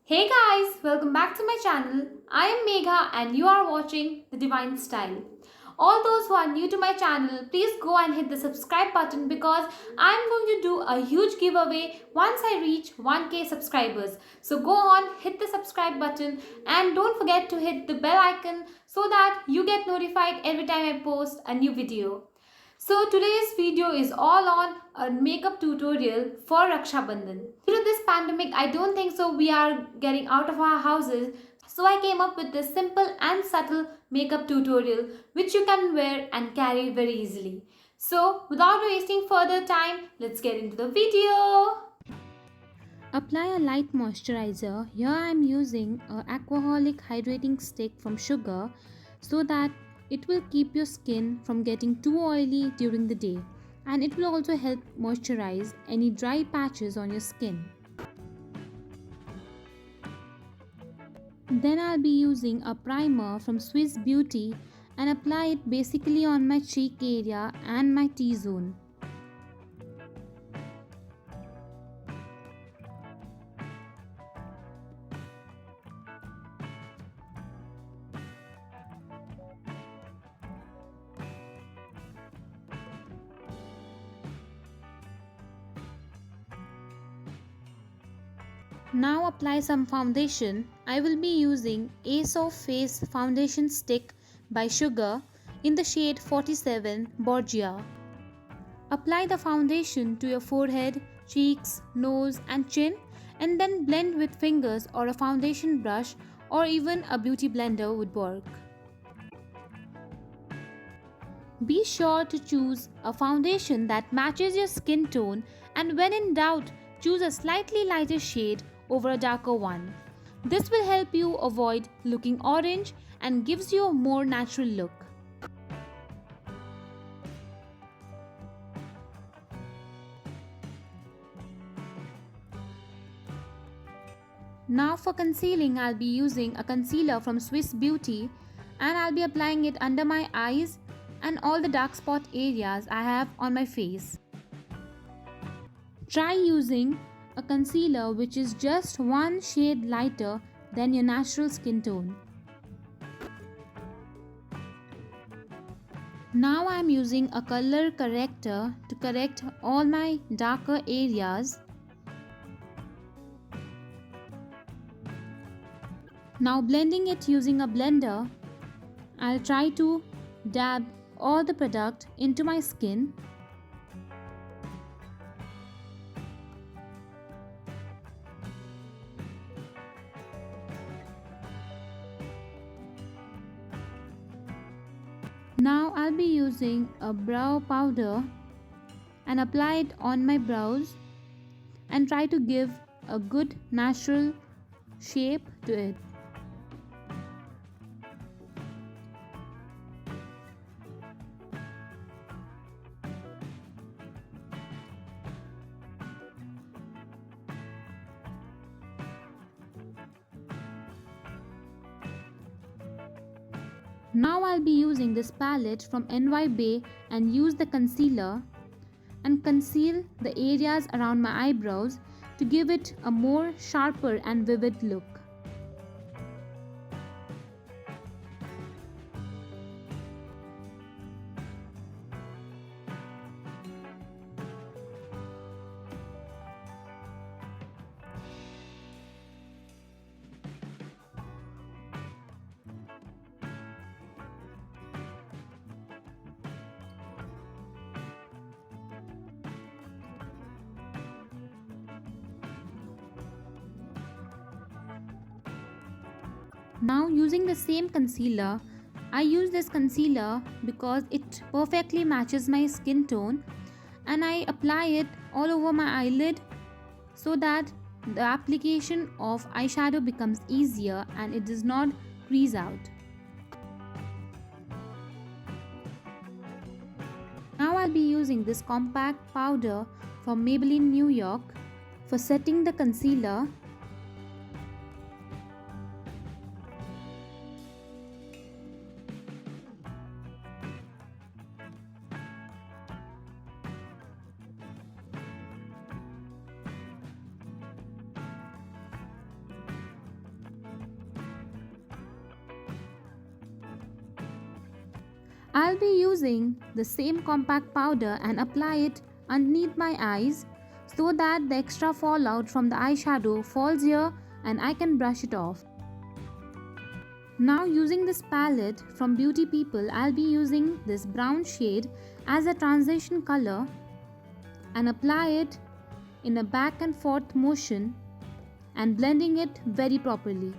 Hey guys, welcome back to my channel. I am Megha and you are watching The Divine Style. All those who are new to my channel, please go and hit the subscribe button because I am going to do a huge giveaway once I reach 1k subscribers. So go on, hit the subscribe button and don't forget to hit the bell icon so that you get notified every time I post a new video. So today's video is all on a makeup tutorial for Raksha Bandhan. Due to this pandemic, I don't think so we are getting out of our houses. So I came up with this simple and subtle makeup tutorial which you can wear and carry very easily. So without wasting further time, let's get into the video. Apply a light moisturizer. Here I am using a Aquaholic hydrating stick from Sugar so that it will keep your skin from getting too oily during the day, and it will also help moisturize any dry patches on your skin. Then I'll be using a primer from Swiss Beauty and apply it basically on my cheek area and my T-zone. Now apply some foundation. I will be using Ace of Face foundation stick by Sugar in the shade 47 Borgia. Apply the foundation to your forehead, cheeks, nose and chin and then blend with fingers or a foundation brush or even a beauty blender would work. Be sure to choose a foundation that matches your skin tone, and when in doubt, choose a slightly lighter shade over a darker one. This will help you avoid looking orange and gives you a more natural look. Now for concealing, I'll be using a concealer from Swiss Beauty and I'll be applying it under my eyes and all the dark spot areas I have on my face. Try using a concealer which is just one shade lighter than your natural skin tone. Now I am using a color corrector to correct all my darker areas. Now blending it using a blender, I'll try to dab all the product into my skin. Now I'll be using a brow powder and apply it on my brows and try to give a good natural shape to it. Now I'll be using this palette from NY Bay and use the concealer and conceal the areas around my eyebrows to give it a more sharper and vivid look. Now using the same concealer, I use this concealer because it perfectly matches my skin tone and I apply it all over my eyelid so that the application of eyeshadow becomes easier and it does not crease out. Now I'll be using this compact powder from Maybelline New York for setting the concealer. I'll be using the same compact powder and apply it underneath my eyes so that the extra fallout from the eyeshadow falls here and I can brush it off. Now using this palette from Beauty People, I'll be using this brown shade as a transition color and apply it in a back and forth motion and blending it very properly.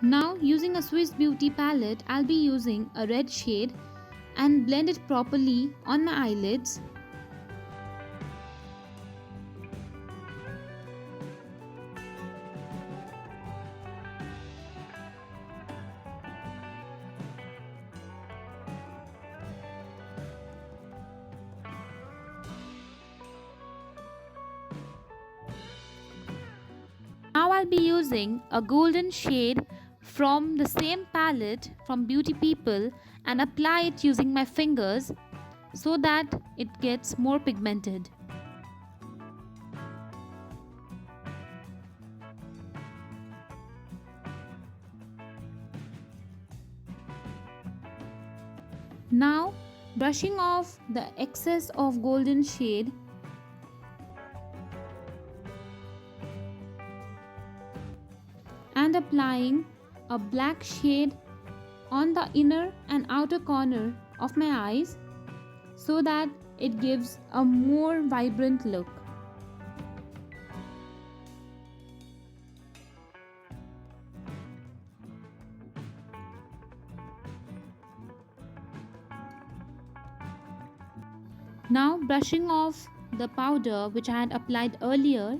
Now using a Swiss Beauty palette, I'll be using a red shade and blend it properly on my eyelids. Now I'll be using a golden shade from the same palette from Beauty People and apply it using my fingers so that it gets more pigmented. Now brushing off the excess of golden shade and applying a black shade on the inner and outer corner of my eyes so that it gives a more vibrant look. Now brushing off the powder which I had applied earlier.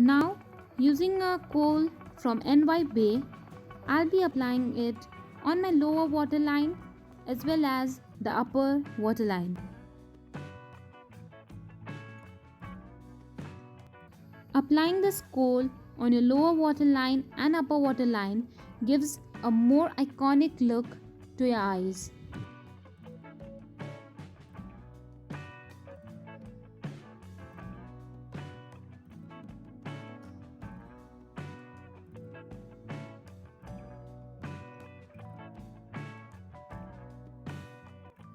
Now using a kohl from NY Bay, I'll be applying it on my lower waterline as well as the upper waterline. Applying this kohl on your lower waterline and upper waterline gives a more iconic look to your eyes.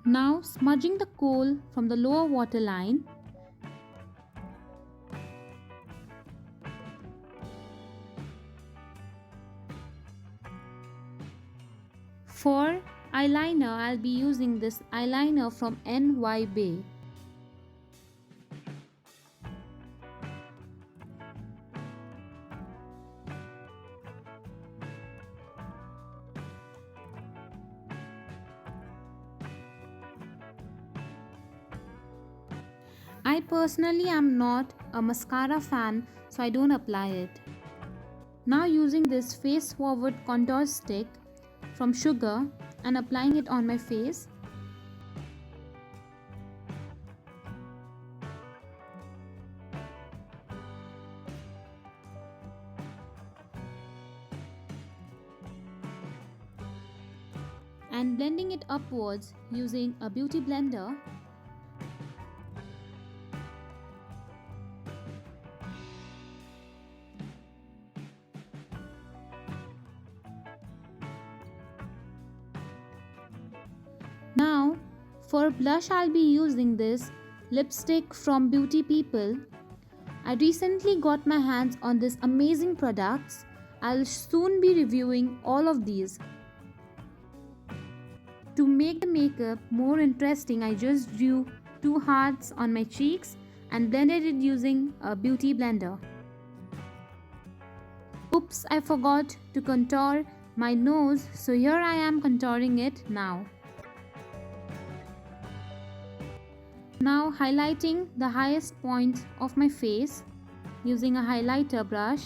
Now smudging the kohl from the lower waterline. For eyeliner, I'll be using this eyeliner from NY Bay. I personally am not a mascara fan, so I don't apply it. Now using this face forward contour stick from Sugar and applying it on my face. And blending it upwards using a beauty blender. Now for blush, I'll be using this lipstick from Beauty People. I recently got my hands on this amazing products. I'll soon be reviewing all of these. To make the makeup more interesting, I just drew 2 hearts on my cheeks and blended it using a beauty blender. Oops, I forgot to contour my nose, so here I am contouring it now. Now highlighting the highest point of my face using a highlighter brush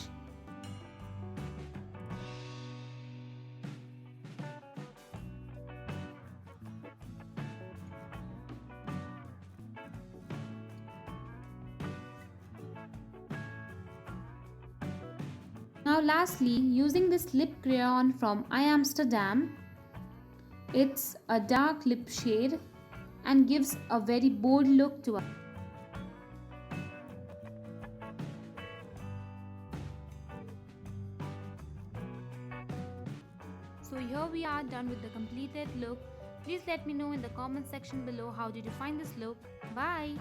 Now lastly, using this lip crayon from I Amsterdam, it's a dark lip shade and gives a very bold look to us. So here we are done with the completed look. Please let me know in the comment section below how did you find this look. Bye.